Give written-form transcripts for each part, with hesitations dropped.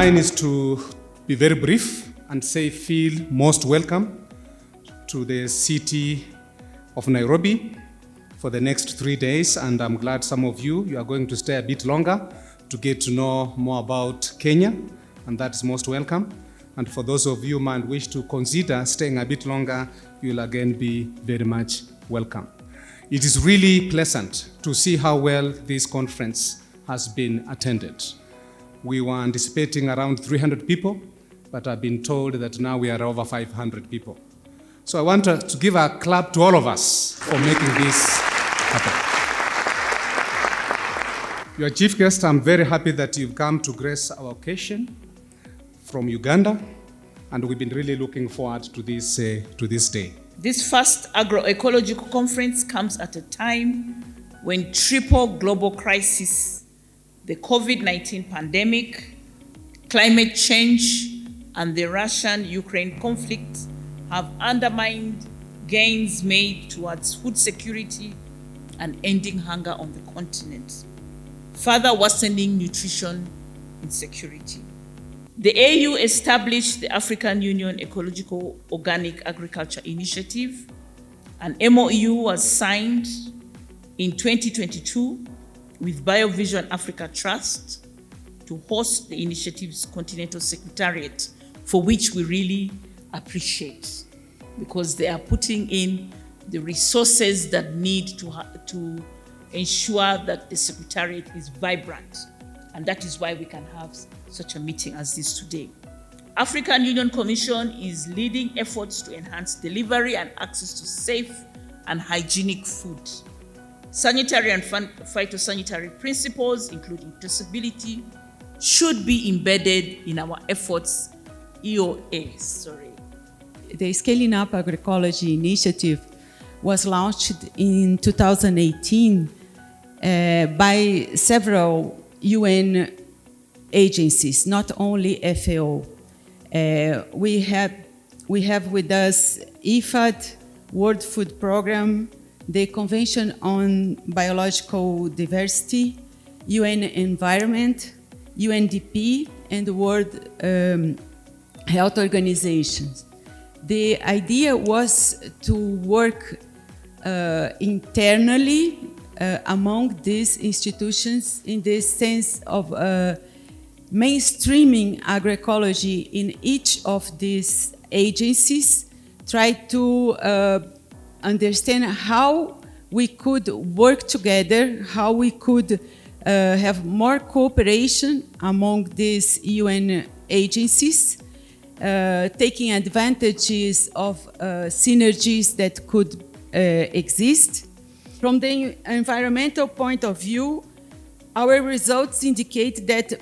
Mine is to be very brief and say feel most welcome to the city of Nairobi for the next 3 days, and I'm glad some of you are going to stay a bit longer to get to know more about Kenya, and that's most welcome. And for those of you who might wish to consider staying a bit longer, you'll again be very much welcome. It is really pleasant to see how well this conference has been attended. We were anticipating around 300 people, but I've been told that now we are over 500 people. So I want to give a clap to all of us for making this happen. Your chief guest, I'm very happy that you've come to grace our occasion from Uganda, and we've been really looking forward to this day. This first agroecological conference comes at a time when triple global crises, the COVID-19 pandemic, climate change, and the Russian-Ukraine conflict have undermined gains made towards food security and ending hunger on the continent, further worsening nutrition insecurity. The AU established the African Union Ecological Organic Agriculture Initiative. An MOU was signed in 2022 with BioVision Africa Trust to host the initiative's Continental Secretariat, for which we really appreciate, because they are putting in the resources that need to ensure that the Secretariat is vibrant. And that is why we can have such a meeting as this today. African Union Commission is leading efforts to enhance delivery and access to safe and hygienic food. Sanitary and phytosanitary principles, including traceability, should be embedded in our efforts. The Scaling Up Agroecology initiative was launched in 2018 by several UN agencies, not only FAO. We have with us IFAD, World Food Programme, the Convention on Biological Diversity, UN Environment, UNDP, and the World Health Organization. The idea was to work internally among these institutions in the sense of mainstreaming agroecology in each of these agencies, try to understand how we could work together, how we could have more cooperation among these UN agencies, taking advantages of synergies that could exist. From the environmental point of view, our results indicate that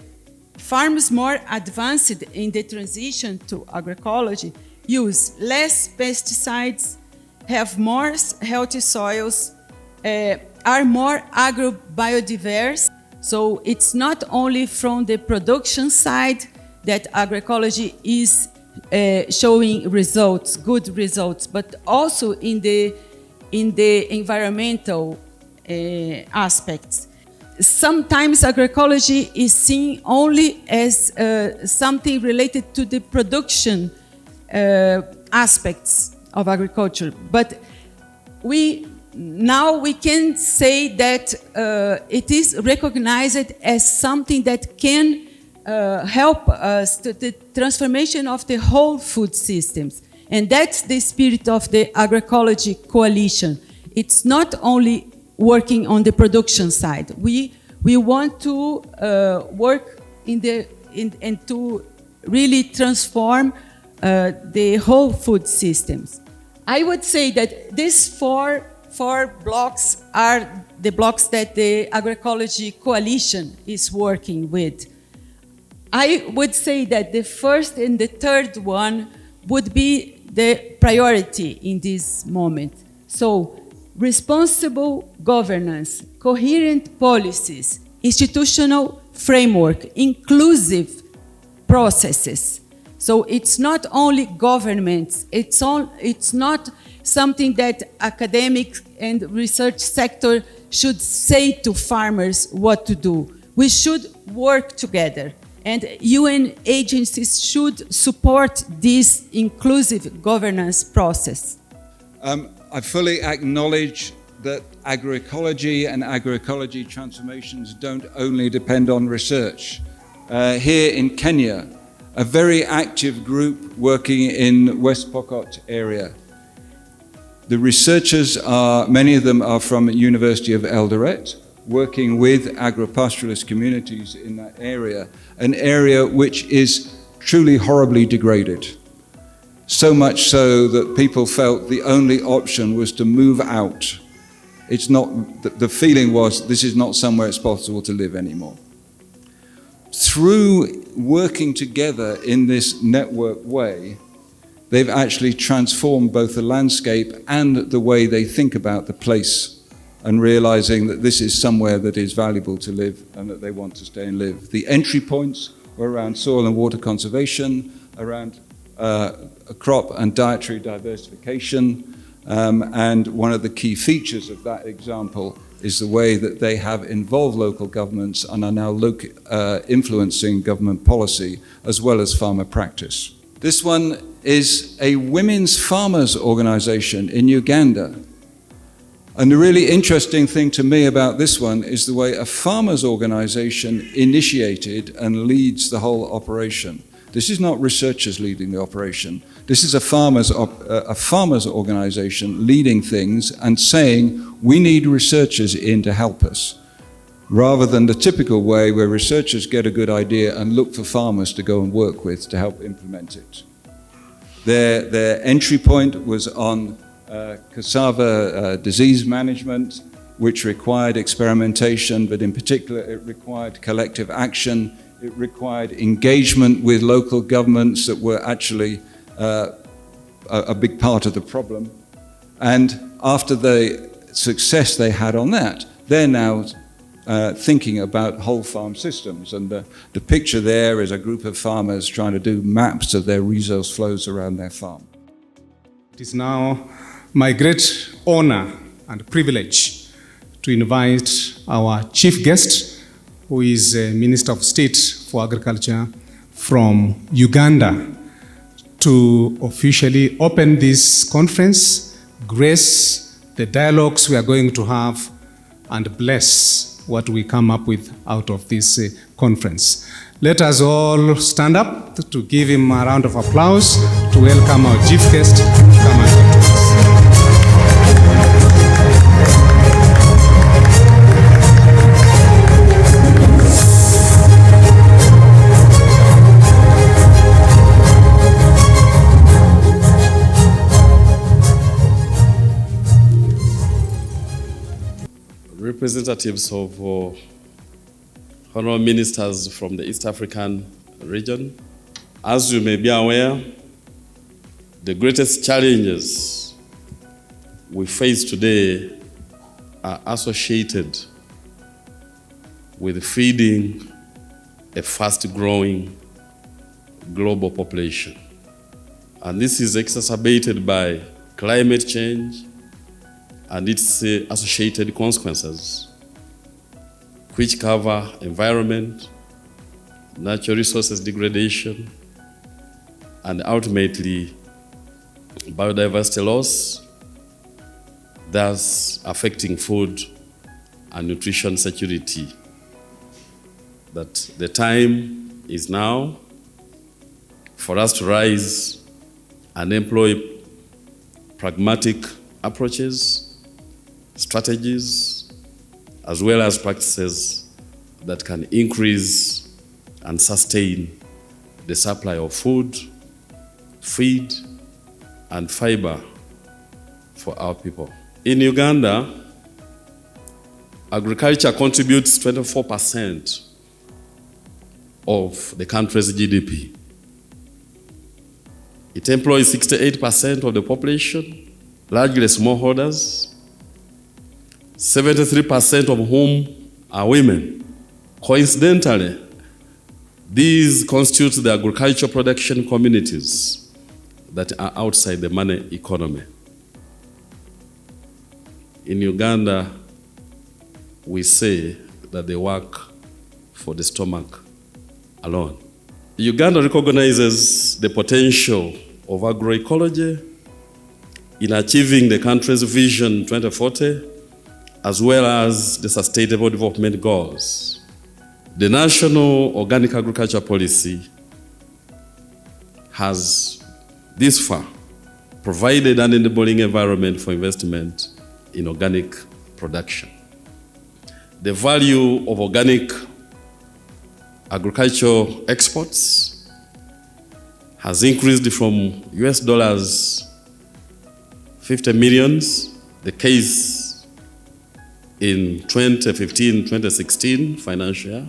farms more advanced in the transition to agroecology use less pesticides, have more healthy soils, are more agrobiodiverse. So it's not only from the production side that agroecology is showing results, good results, but also in the environmental aspects. Sometimes agroecology is seen only as something related to the production aspects of agriculture, but now we can say that it is recognized as something that can help us to the transformation of the whole food systems. And that's the spirit of the Agroecology Coalition. It's not only working on the production side. We want to work and to really transform the whole food systems. I would say that these four blocks are the blocks that the Agroecology Coalition is working with. I would say that the first and the third one would be the priority in this moment. So, responsible governance, coherent policies, institutional framework, inclusive processes. So it's not only governments, it's not something that academic and research sector should say to farmers what to do. We should work together. And UN agencies should support this inclusive governance process. I fully acknowledge that agroecology and agroecology transformations don't only depend on research. Here in Kenya, a very active group working in West Pokot area. The researchers many of them are from the University of Eldoret, working with agropastoralist communities in that area, an area which is truly horribly degraded. So much so that people felt the only option was to move out. It's not, the feeling was this is not somewhere it's possible to live anymore. Through working together in this network way, they've actually transformed both the landscape and the way they think about the place, and realizing that this is somewhere that is valuable to live and that they want to stay and live. The entry points were around soil and water conservation, around crop and dietary diversification, and one of the key features of that example is the way that they have involved local governments and are now influencing government policy as well as farmer practice. This one is a women's farmers organization in Uganda. And the really interesting thing to me about this one is the way a farmers organization initiated and leads the whole operation. This is not researchers leading the operation. This is a farmers organization leading things and saying, we need researchers in to help us, rather than the typical way where researchers get a good idea and look for farmers to go and work with to help implement it. Their entry point was on cassava disease management, which required experimentation, but in particular it required collective action. It required engagement with local governments that were actually a big part of the problem. And after the success they had on that, they're now thinking about whole farm systems. And the picture there is a group of farmers trying to do maps of their resource flows around their farm. It is now my great honor and privilege to invite our chief guest, who is Minister of State for Agriculture from Uganda, to officially open this conference, grace the dialogues we are going to have, and bless what we come up with out of this conference. Let us all stand up to give him a round of applause to welcome our chief guest to come and talk to us. Representatives of honorable ministers from the East African region. As you may be aware, the greatest challenges we face today are associated with feeding a fast-growing global population. And this is exacerbated by climate change and its associated consequences, which cover environment, natural resources degradation, and ultimately biodiversity loss, thus affecting food and nutrition security. That the time is now for us to rise and employ pragmatic approaches, strategies, as well as practices that can increase and sustain the supply of food, feed, and fiber for our people. In Uganda, agriculture contributes 24% of the country's GDP. It employs 68% of the population, largely smallholders, 73% of whom are women. Coincidentally, these constitute the agricultural production communities that are outside the money economy. In Uganda, we say that they work for the stomach alone. Uganda recognizes the potential of agroecology in achieving the country's Vision 2040, as well as the Sustainable Development Goals. The National Organic Agriculture Policy has, this far, provided an enabling environment for investment in organic production. The value of organic agricultural exports has increased from US$ 50 million, the case in 2015-2016 financial year,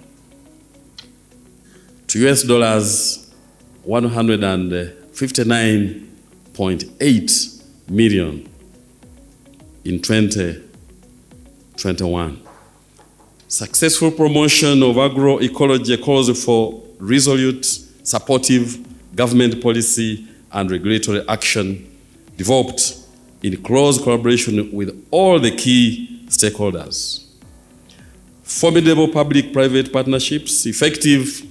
to US$ 159.8 million in 2021. Successful promotion of agroecology calls for resolute, supportive government policy and regulatory action developed in close collaboration with all the key stakeholders. Formidable public-private partnerships, effective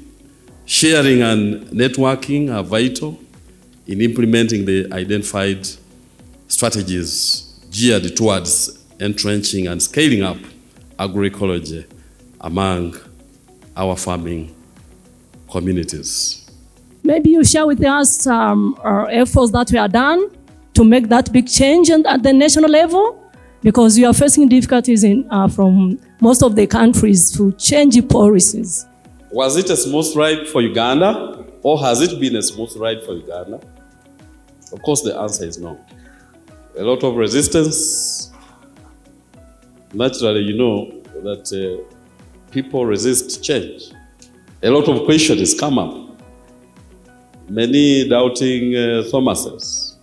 sharing and networking are vital in implementing the identified strategies geared towards entrenching and scaling up agroecology among our farming communities. Maybe you share with us our efforts that we are done to make that big change at the national level, because we are facing difficulties from most of the countries to change policies. Was it a smooth ride for Uganda, or has it been a smooth ride for Uganda? Of course, the answer is no. A lot of resistance. Naturally, you know that people resist change. A lot of questions come up. Many doubting Thomases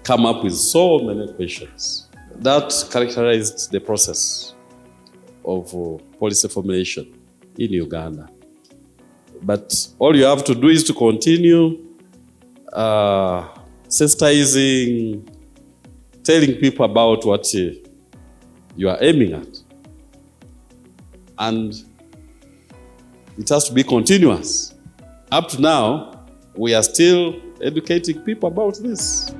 come up with so many questions. That characterized the process of policy formulation in Uganda. But all you have to do is to continue sensitizing, telling people about what you are aiming at. And it has to be continuous. Up to now, we are still educating people about this.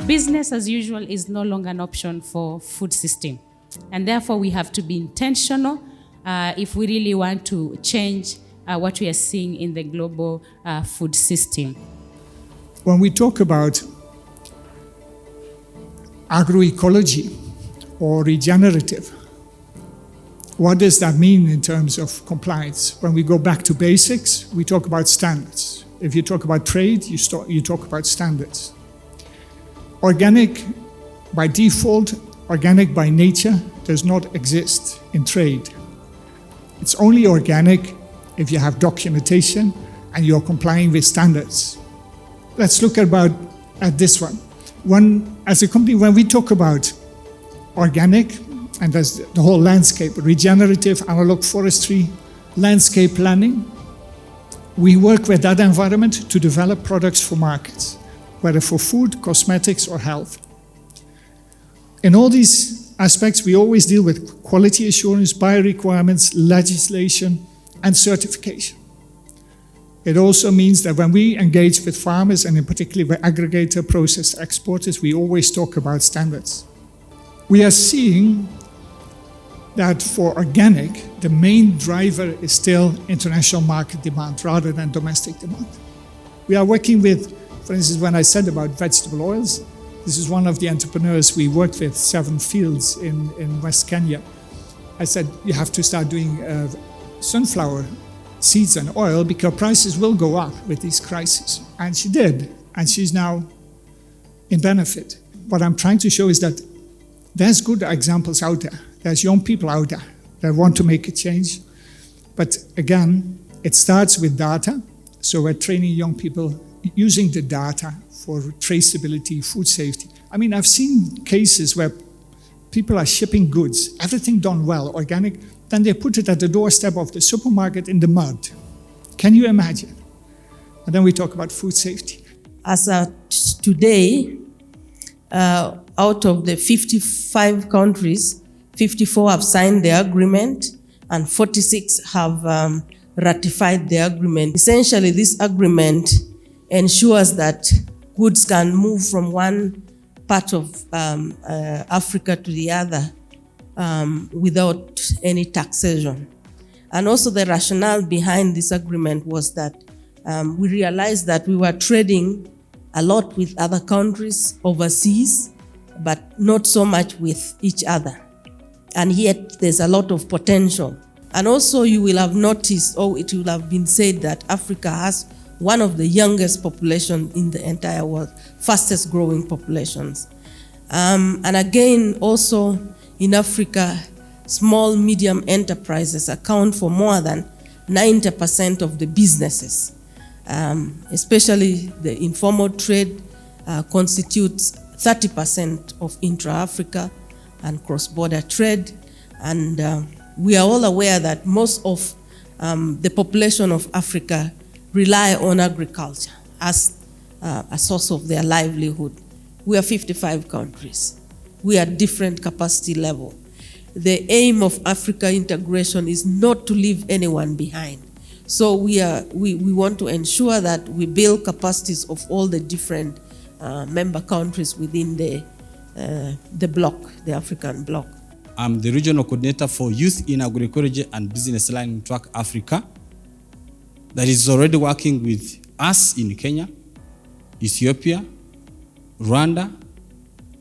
Business as usual is no longer an option for food system. And therefore, we have to be intentional if we really want to change what we are seeing in the global food system. When we talk about agroecology or regenerative, what does that mean in terms of compliance? When we go back to basics, we talk about standards. If you talk about trade, you talk about standards. Organic, by default, organic by nature, does not exist in trade. It's only organic if you have documentation and you're complying with standards. Let's look at this one. As a company, when we talk about organic, and there's the whole landscape, regenerative, analog forestry, landscape planning, we work with that environment to develop products for markets, whether for food, cosmetics, or health. In all these aspects, we always deal with quality assurance, bio-requirements, legislation, and certification. It also means that when we engage with farmers, and in particular with aggregator, processor, exporters, we always talk about standards. We are seeing that for organic, the main driver is still international market demand rather than domestic demand. We are working with, for instance, when I said about vegetable oils, this is one of the entrepreneurs we worked with, 7 fields in West Kenya. I said, you have to start doing sunflower seeds and oil because prices will go up with these crises. And she did, and she's now in benefit. What I'm trying to show is that there's good examples out there. There's young people out there that want to make a change. But again, it starts with data. So we're training young people using the data for traceability, food safety. I mean, I've seen cases where people are shipping goods, everything done well, organic, then they put it at the doorstep of the supermarket in the mud. Can you imagine? And then we talk about food safety. As of today, out of the 55 countries, 54 have signed the agreement, and 46 have ratified the agreement. Essentially, this agreement ensures that goods can move from one part of Africa to the other without any taxation. And also the rationale behind this agreement was that we realized that we were trading a lot with other countries overseas, but not so much with each other. And yet there's a lot of potential. And also you will have noticed, or it will have been said, that Africa has one of the youngest populations in the entire world, fastest growing populations. And again, also in Africa, small, medium enterprises account for more than 90% of the businesses. Especially the informal trade constitutes 30% of intra-Africa and cross-border trade. And we are all aware that most of the population of Africa rely on agriculture as a source of their livelihood. We are 55 countries. We are different capacity level. The aim of Africa integration is not to leave anyone behind. So we want to ensure that we build capacities of all the different member countries within the bloc, the African bloc. I'm the regional coordinator for Youth in Agroecology and Business Line Track Africa that is already working with us in Kenya, Ethiopia, Rwanda,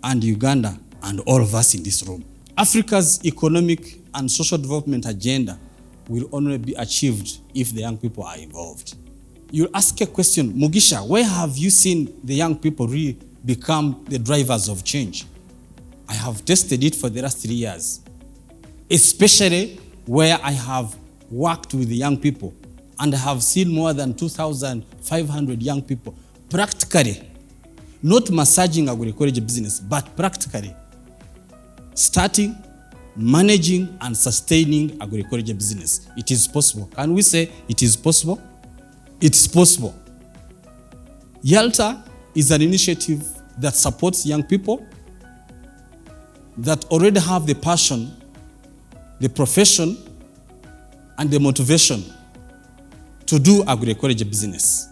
and Uganda, and all of us in this room. Africa's economic and social development agenda will only be achieved if the young people are involved. You ask a question, Mugisha, where have you seen the young people really become the drivers of change? I have tested it for the last 3 years, especially where I have worked with the young people and have seen more than 2,500 young people practically, not massaging agroecology business, but practically starting, managing, and sustaining agroecology business. It is possible. Can we say it is possible? It's possible. YALTA is an initiative that supports young people that already have the passion, the profession, and the motivation to do agroecology business.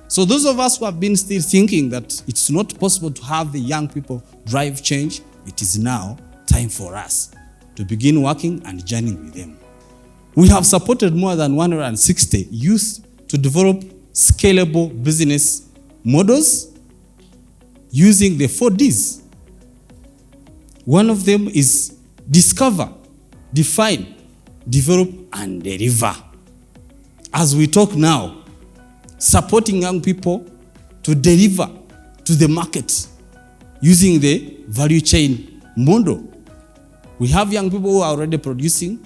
So those of us who have been still thinking that it's not possible to have the young people drive change, it is now time for us to begin working and journeying with them. We have supported more than 160 youth to develop scalable business models using the 4 Ds. One of them is discover, define, develop, and deliver. As we talk now, supporting young people to deliver to the market using the value chain model. We have young people who are already producing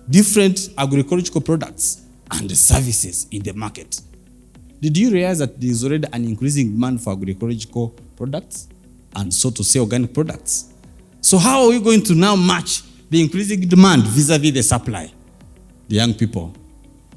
different agroecological products and services in the market. Did you realize that there is already an increasing demand for agroecological products and so to say organic products? So how are we going to now match the increasing demand vis-a-vis the supply? The young people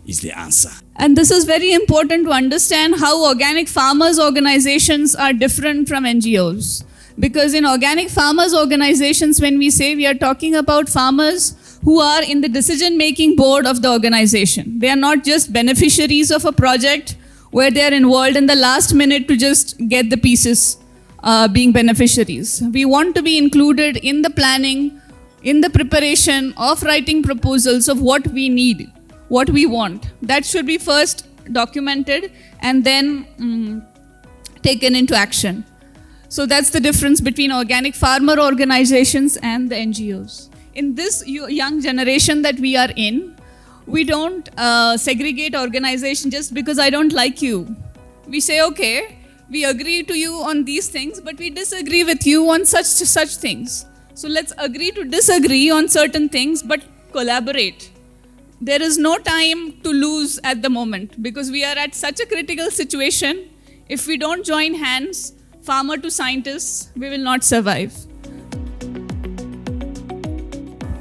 is the answer. And this is very important to understand how organic farmers organizations are different from NGOs. Because in organic farmers organizations, when we say, we are talking about farmers who are in the decision-making board of the organization. They are not just beneficiaries of a project where they are involved in the last minute to just get the pieces being beneficiaries. We want to be included in the planning, in the preparation of writing proposals of what we need, what we want. That should be first documented and then taken into action. So that's the difference between organic farmer organizations and the NGOs. In this young generation that we are in, we don't segregate organization just because I don't like you. We say, okay, we agree to you on these things, but we disagree with you on such things. So let's agree to disagree on certain things, but collaborate. There is no time to lose at the moment because we are at such a critical situation. If we don't join hands, farmer to scientists, we will not survive.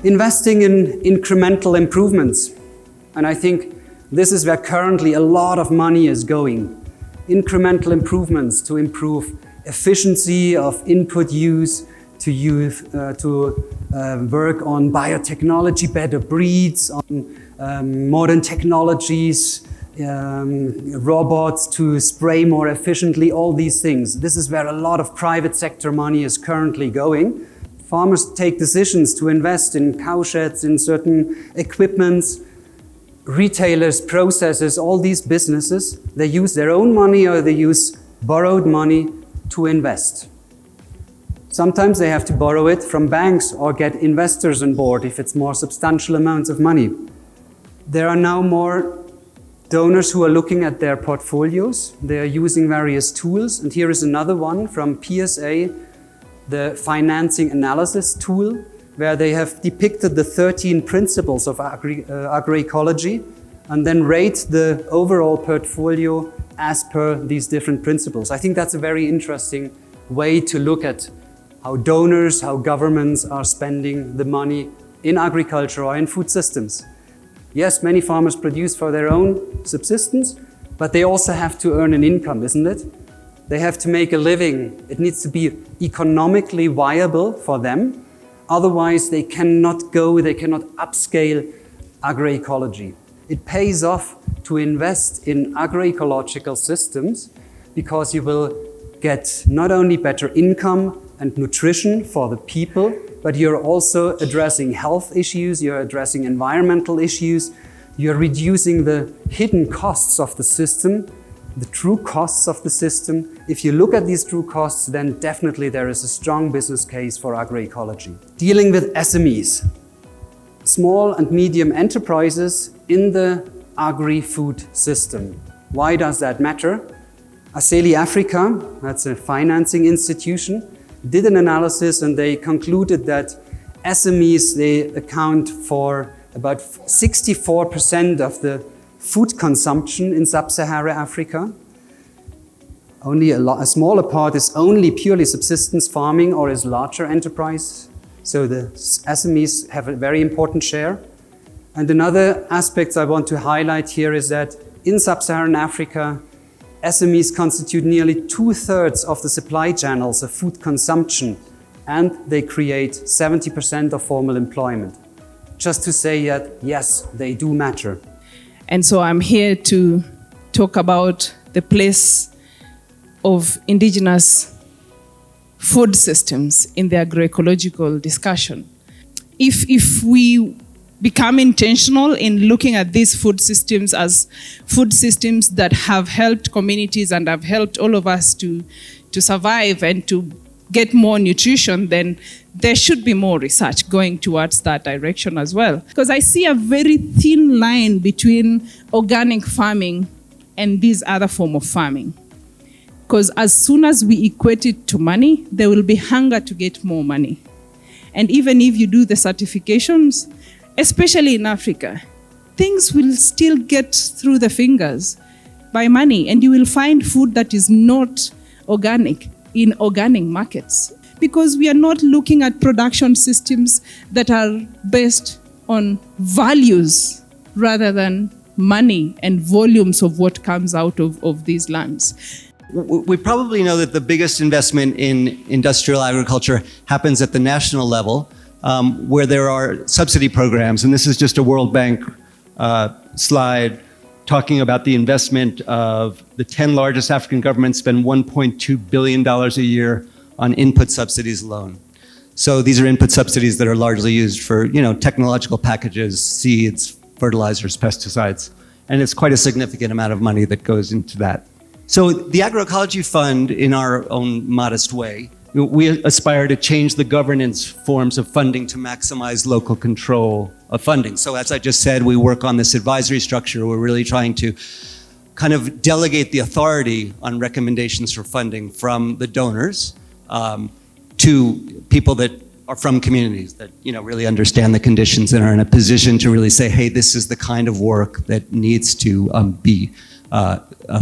Investing in incremental improvements. And I think this is where currently a lot of money is going. Incremental improvements to improve efficiency of input use, to use work on biotechnology, better breeds, on modern technologies, robots to spray more efficiently, all these things. This is where a lot of private sector money is currently going. Farmers take decisions to invest in cowsheds, in certain equipments. Retailers, processors, all these businesses, they use their own money or they use borrowed money to invest. Sometimes they have to borrow it from banks or get investors on board if it's more substantial amounts of money. There are now more donors who are looking at their portfolios. They are using various tools, and here is another one from PSA, the financing analysis tool, where they have depicted the 13 principles of agroecology and then rate the overall portfolio as per these different principles. I think that's a very interesting way to look at how donors, how governments are spending the money in agriculture or in food systems. Yes, many farmers produce for their own subsistence, but they also have to earn an income, isn't it? They have to make a living. It needs to be economically viable for them. Otherwise, they cannot upscale agroecology. It pays off to invest in agroecological systems because you will get not only better income and nutrition for the people, but you're also addressing health issues, you're addressing environmental issues, you're reducing the hidden costs of the system, the true costs of the system. If you look at these true costs, then definitely there is a strong business case for agroecology. Dealing with SMEs, small and medium enterprises in the agri-food system. Why does that matter? Aceli Africa, that's a financing institution, did an analysis and they concluded that SMEs, they account for about 64% of the food consumption in sub-Saharan Africa. Only a smaller part is only purely subsistence farming or is larger enterprise. So the SMEs have a very important share. And another aspect I want to highlight here is that in sub-Saharan Africa, SMEs constitute nearly 2/3 of the supply channels of food consumption, and they create 70% of formal employment. Just to say that, yes, they do matter. And so I'm here to talk about the place of indigenous food systems in the agroecological discussion. If we become intentional in looking at these food systems as food systems that have helped communities and have helped all of us to survive and to get more nutrition, then there should be more research going towards that direction as well. Because I see a very thin line between organic farming and these other forms of farming. Because as soon as we equate it to money, there will be hunger to get more money. And even if you do the certifications, especially in Africa, things will still get through the fingers by money, and you will find food that is not organic in organic markets, because we are not looking at production systems that are based on values rather than money and volumes of what comes out of these lands. We probably know that the biggest investment in industrial agriculture happens at the national level, where there are subsidy programs. And this is just a World Bank slide talking about the investment of the 10 largest African governments spend $1.2 billion a year on input subsidies alone. So these are input subsidies that are largely used for, technological packages, seeds, fertilizers, pesticides. And it's quite a significant amount of money that goes into that. So the Agroecology Fund, in our own modest way, we aspire to change the governance forms of funding to maximize local control of funding. So as I just said, we work on this advisory structure. We're really trying to kind of delegate the authority on recommendations for funding from the donors to people that are from communities that really understand the conditions and are in a position to really say, hey, this is the kind of work that needs to be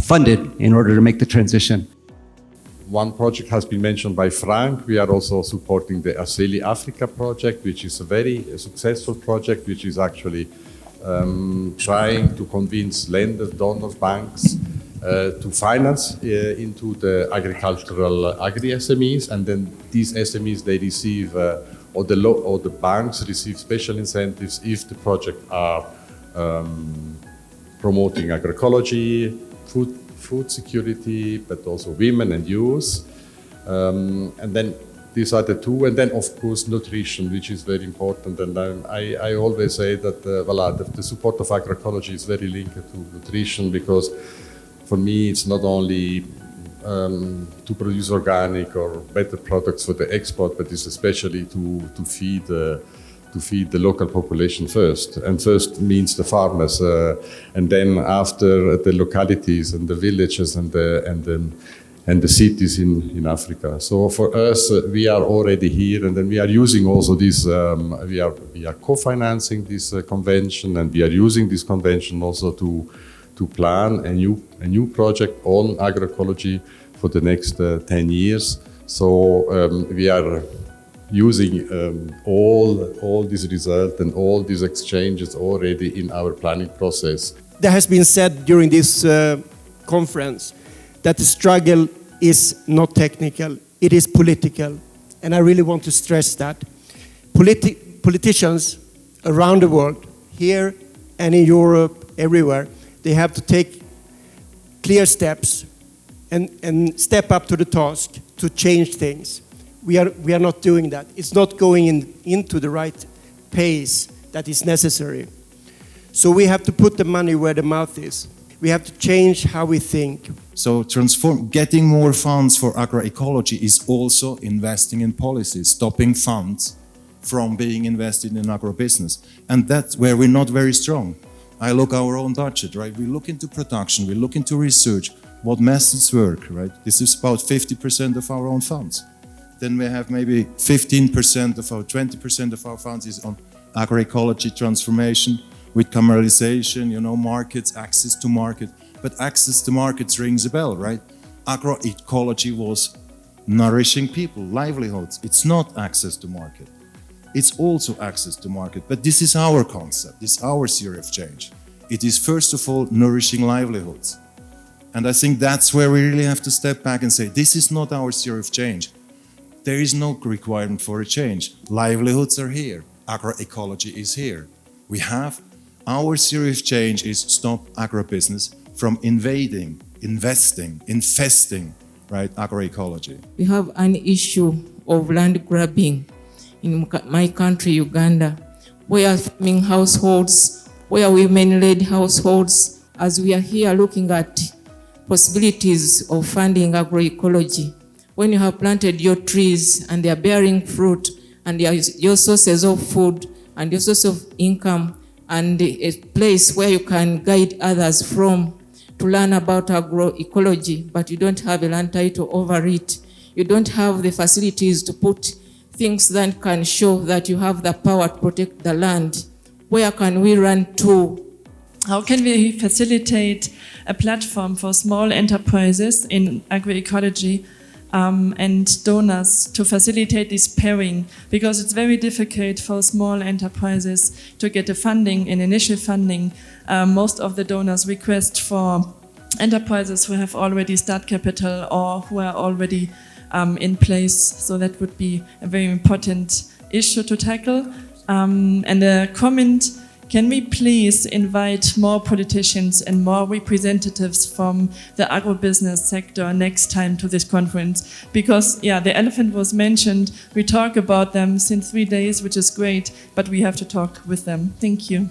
funded in order to make the transition. One project has been mentioned by Frank. We are also supporting the Aceli Africa project, which is a very successful project, which is actually trying to convince lenders, donors, banks to finance into the agricultural agri-SMEs, and then these SMEs, they receive, or the banks receive special incentives if the projects are promoting agroecology, food security, but also women and youth. And then these are the two, and then of course nutrition, which is very important. And I always say that the support of agroecology is very linked to nutrition, because for me it's not only to produce organic or better products for the export, but it's especially to feed the local population first. And first means the farmers, and then after the localities and the villages and the cities in Africa. So for us, we are already here, and then we are using also this, we are co-financing this convention, and we are using this convention also to plan a new project on agroecology for the next 10 years. So we are using all these results and all these exchanges already in our planning process. There has been said during this conference that the struggle is not technical, it is political. And I really want to stress that. Politicians around the world, here and in Europe, everywhere, they have to take clear steps and step up to the task to change things. We are not doing that. It's not going into the right pace that is necessary. So we have to put the money where the mouth is. We have to change how we think. So getting more funds for agroecology is also investing in policies, stopping funds from being invested in agribusiness. And that's where we're not very strong. I look our own budget, right? We look into production, we look into research, what methods work, right? This is about 50% of our own funds. Then we have maybe 15% of our, 20% of our funds is on agroecology transformation with commercialization, markets, access to market. But access to markets rings a bell, right? Agroecology was nourishing people, livelihoods. It's not access to market. It's also access to market. But this is our concept, this is our theory of change. It is first of all nourishing livelihoods. And I think that's where we really have to step back and say, this is not our theory of change. There is no requirement for a change. Livelihoods are here. Agroecology is here. We have our theory of change is stop agribusiness from invading, investing, infesting, right, agroecology. We have an issue of land grabbing in my country, Uganda, where farming households, where women-led households, as we are here looking at possibilities of funding agroecology. When you have planted your trees and they are bearing fruit and they are your sources of food and your source of income and a place where you can guide others from to learn about agroecology, but you don't have a land title over it. You don't have the facilities to put things that can show that you have the power to protect the land. Where can we run to? How can we facilitate a platform for small enterprises in agroecology and donors to facilitate this pairing, because it's very difficult for small enterprises to get the funding, in initial funding. Most of the donors request for enterprises who have already start capital or who are already in place. So that would be a very important issue to tackle. And a comment, can we please invite more politicians and more representatives from the agribusiness sector next time to this conference? Because, the elephant was mentioned. We talk about them since 3 days, which is great, but we have to talk with them. Thank you.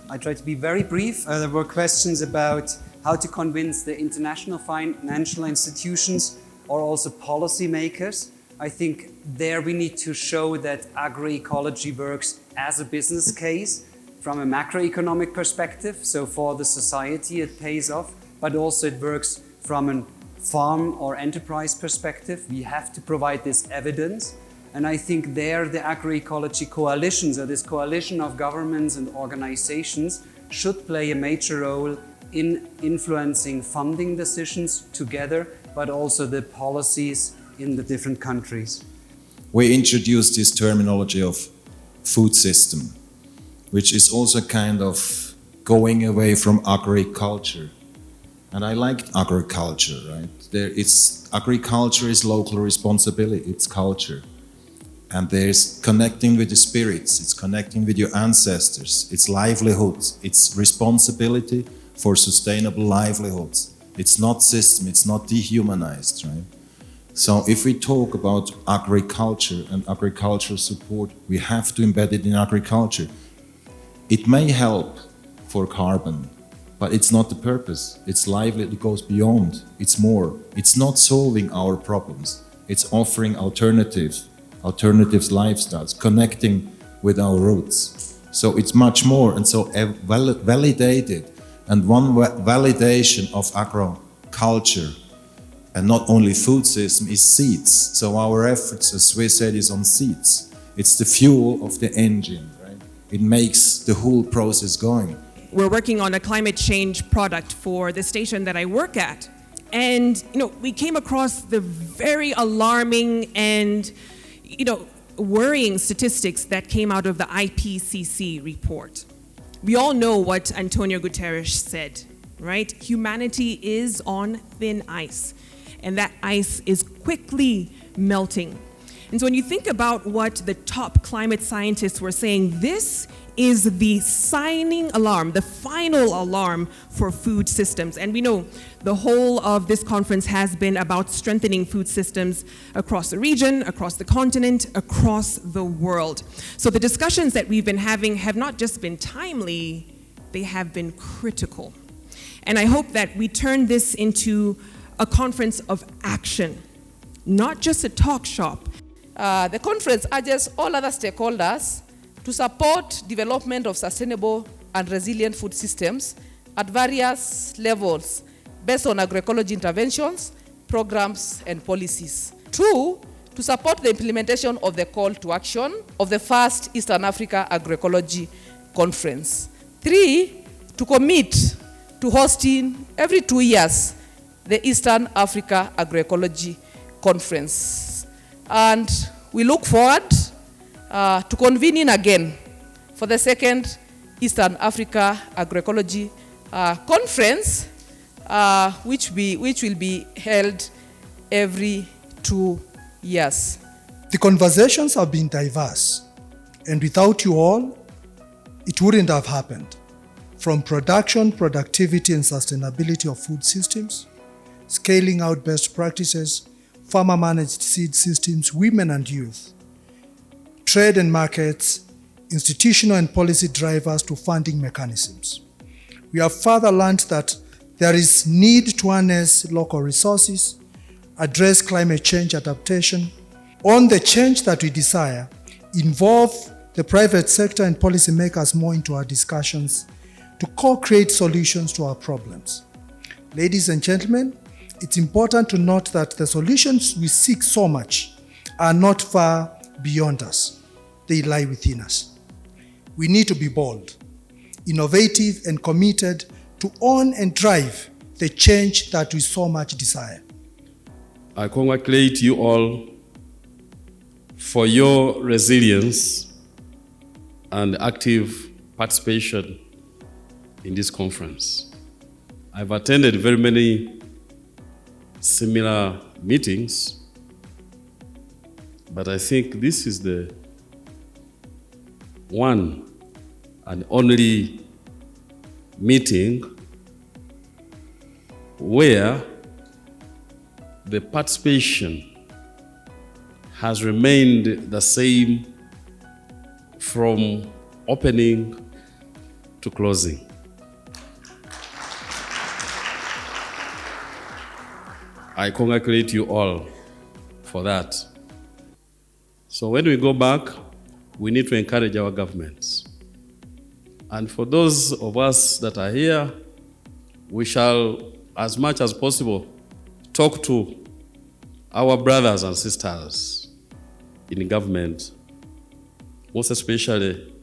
I try to be very brief. There were questions about how to convince the international financial institutions or also policymakers. I think there we need to show that agroecology works as a business case from a macroeconomic perspective. So for the society it pays off, but also it works from a farm or enterprise perspective. We have to provide this evidence. And I think there the agroecology coalitions, or this coalition of governments and organizations, should play a major role in influencing funding decisions together, but also the policies in the different countries. We introduced this terminology of food system, which is also kind of going away from agriculture And I liked agriculture, right? Agriculture is local responsibility, it's culture. And there's connecting with the spirits, it's connecting with your ancestors, it's livelihoods, it's responsibility for sustainable livelihoods. It's not system, it's not dehumanized, right? So if we talk about agriculture and agricultural support, we have to embed it in agriculture. It may help for carbon, but it's not the purpose. It's lively, it goes beyond, it's more. It's not solving our problems, it's offering alternatives lifestyles, connecting with our roots. So it's much more, and so validated. And one validation of agriculture, and not only food system, is seeds. So our efforts, as we said, is on seeds. It's the fuel of the engine, right? It makes the whole process going. We're working on a climate change product for the station that I work at. And, we came across the very alarming and, worrying statistics that came out of the IPCC report. We all know what Antonio Guterres said, right? Humanity is on thin ice, and that ice is quickly melting. And so when you think about what the top climate scientists were saying, this is the signing alarm, the final alarm for food systems. And we know the whole of this conference has been about strengthening food systems across the region, across the continent, across the world. So the discussions that we've been having have not just been timely, they have been critical. And I hope that we turn this into a conference of action, not just a talk shop. The conference urges all other stakeholders to support development of sustainable and resilient food systems at various levels based on agroecology interventions, programs, and policies. 2, to support the implementation of the call to action of the first Eastern Africa Agroecology Conference. 3, to commit to hosting every 2 years the Eastern Africa Agroecology Conference. And we look forward to convening again for the second Eastern Africa Agroecology Conference, which will be held every 2 years. The conversations have been diverse, and without you all, it wouldn't have happened. From production, productivity, and sustainability of food systems, scaling out best practices, farmer-managed seed systems, women and youth, trade and markets, institutional and policy drivers to funding mechanisms. We have further learned that there is need to harness local resources, address climate change adaptation, on the change that we desire, involve the private sector and policymakers more into our discussions to co-create solutions to our problems. Ladies and gentlemen, it's important to note that the solutions we seek so much are not far beyond us. They lie within us. We need to be bold, innovative, and committed to own and drive the change that we so much desire. I congratulate you all for your resilience and active participation in this conference. I've attended very many similar meetings, but I think this is the one and only meeting where the participation has remained the same from opening to closing. I congratulate you all for that. So when we go back, we need to encourage our governments. And for those of us that are here, we shall, as much as possible, talk to our brothers and sisters in government, most especially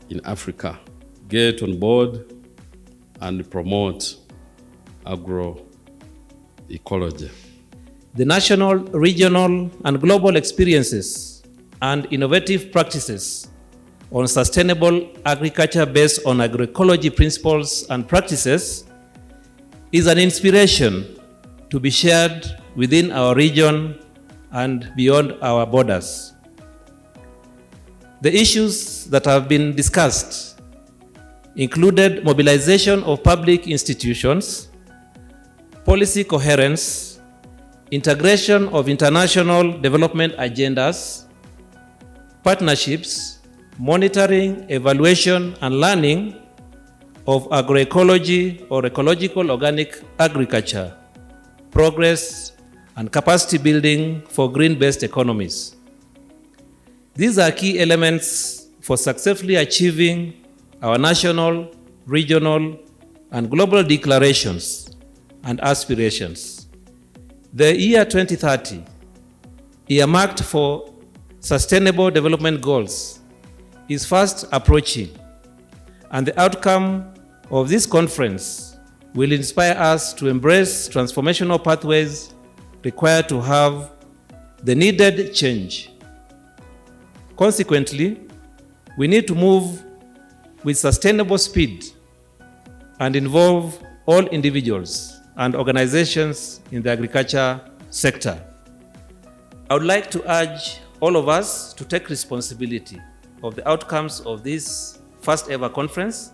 in Africa. Get on board and promote agroecology. The national, regional, and global experiences and innovative practices on sustainable agriculture based on agroecology principles and practices is an inspiration to be shared within our region and beyond our borders. The issues that have been discussed included mobilization of public institutions, policy coherence, integration of international development agendas, partnerships, monitoring, evaluation, and learning of agroecology or ecological organic agriculture, progress, and capacity building for green-based economies. These are key elements for successfully achieving our national, regional, and global declarations and aspirations. The year 2030, earmarked for Sustainable Development Goals, is fast approaching, and the outcome of this conference will inspire us to embrace transformational pathways required to have the needed change. Consequently, we need to move with sustainable speed and involve all individuals and organizations in the agriculture sector. I would like to urge all of us to take responsibility of the outcomes of this first ever conference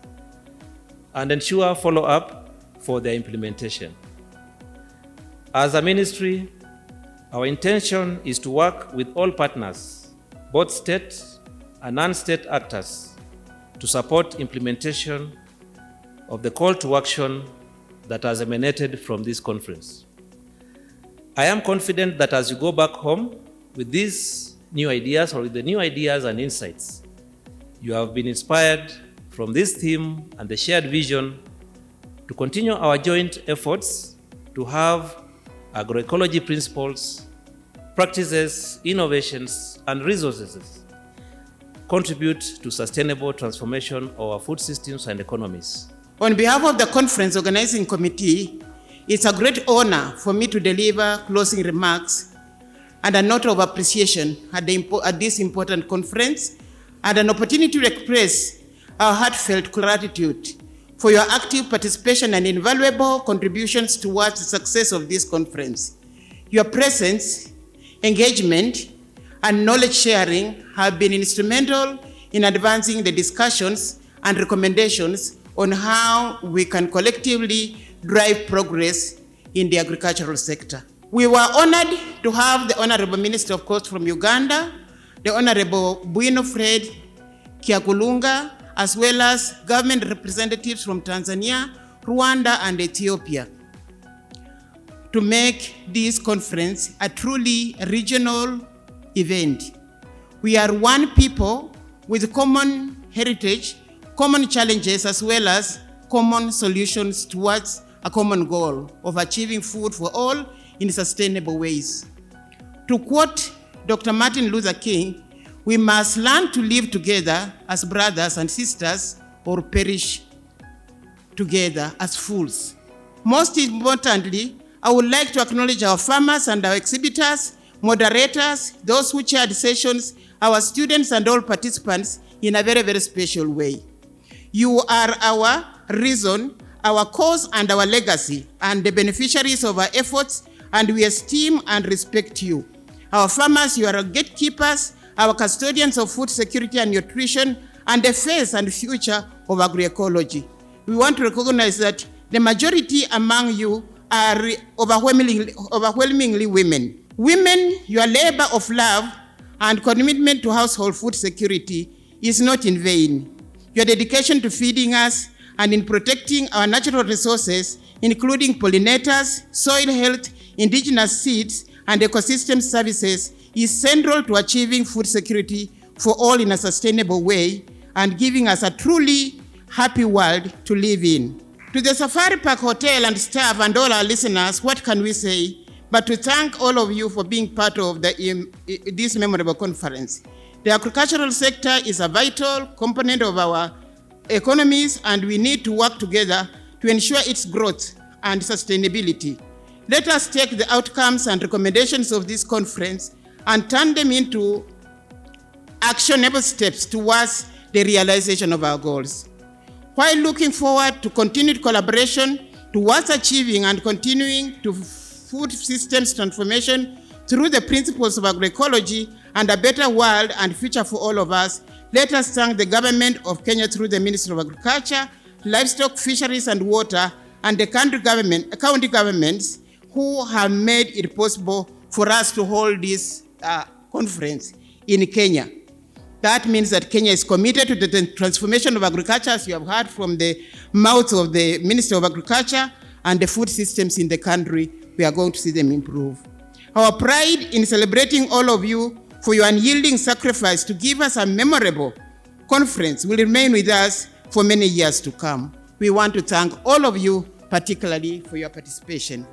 and ensure follow-up for their implementation. As a ministry, our intention is to work with all partners, both state and non-state actors, to support implementation of the call to action that has emanated from this conference. I am confident that as you go back home with these new ideas or with the new ideas and insights, you have been inspired from this theme and the shared vision to continue our joint efforts to have agroecology principles, practices, innovations, and resources contribute to sustainable transformation of our food systems and economies. On behalf of the conference organizing committee, it's a great honor for me to deliver closing remarks and a note of appreciation at this important conference, and an opportunity to express our heartfelt gratitude for your active participation and invaluable contributions towards the success of this conference. Your presence, engagement, and knowledge sharing have been instrumental in advancing the discussions and recommendations on how we can collectively drive progress in the agricultural sector. We were honored to have the Honorable Minister, of course, from Uganda, the Honorable Bwino Fred Kyakulunga, as well as government representatives from Tanzania, Rwanda, and Ethiopia, to make this conference a truly regional event. We are one people with common heritage, common challenges, as well as common solutions towards a common goal of achieving food for all in sustainable ways. To quote Dr. Martin Luther King, we must learn to live together as brothers and sisters or perish together as fools. Most importantly, I would like to acknowledge our farmers and our exhibitors, moderators, those who chaired sessions, our students and all participants in a very, very special way. You are our reason, our cause and our legacy, and the beneficiaries of our efforts, and we esteem and respect you. Our farmers, you are our gatekeepers, our custodians of food security and nutrition, and the face and future of agroecology. We want to recognize that the majority among you are overwhelmingly women. Women, your labor of love and commitment to household food security is not in vain. Your dedication to feeding us and in protecting our natural resources, including pollinators, soil health, indigenous seeds, and ecosystem services, is central to achieving food security for all in a sustainable way and giving us a truly happy world to live in. To the Safari Park Hotel and staff and all our listeners, what can we say but to thank all of you for being part of this memorable conference. The agricultural sector is a vital component of our economies, and we need to work together to ensure its growth and sustainability. Let us take the outcomes and recommendations of this conference and turn them into actionable steps towards the realization of our goals. While looking forward to continued collaboration towards achieving and continuing to food systems transformation through the principles of agroecology and a better world and future for all of us, let us thank the government of Kenya through the Ministry of Agriculture, Livestock, Fisheries and Water, and the county governments who have made it possible for us to hold this conference in Kenya. That means that Kenya is committed to the transformation of agriculture, as you have heard from the mouth of the Minister of Agriculture, and the food systems in the country, we are going to see them improve. Our pride in celebrating all of you for your unyielding sacrifice to give us a memorable conference will remain with us for many years to come. We want to thank all of you, particularly for your participation.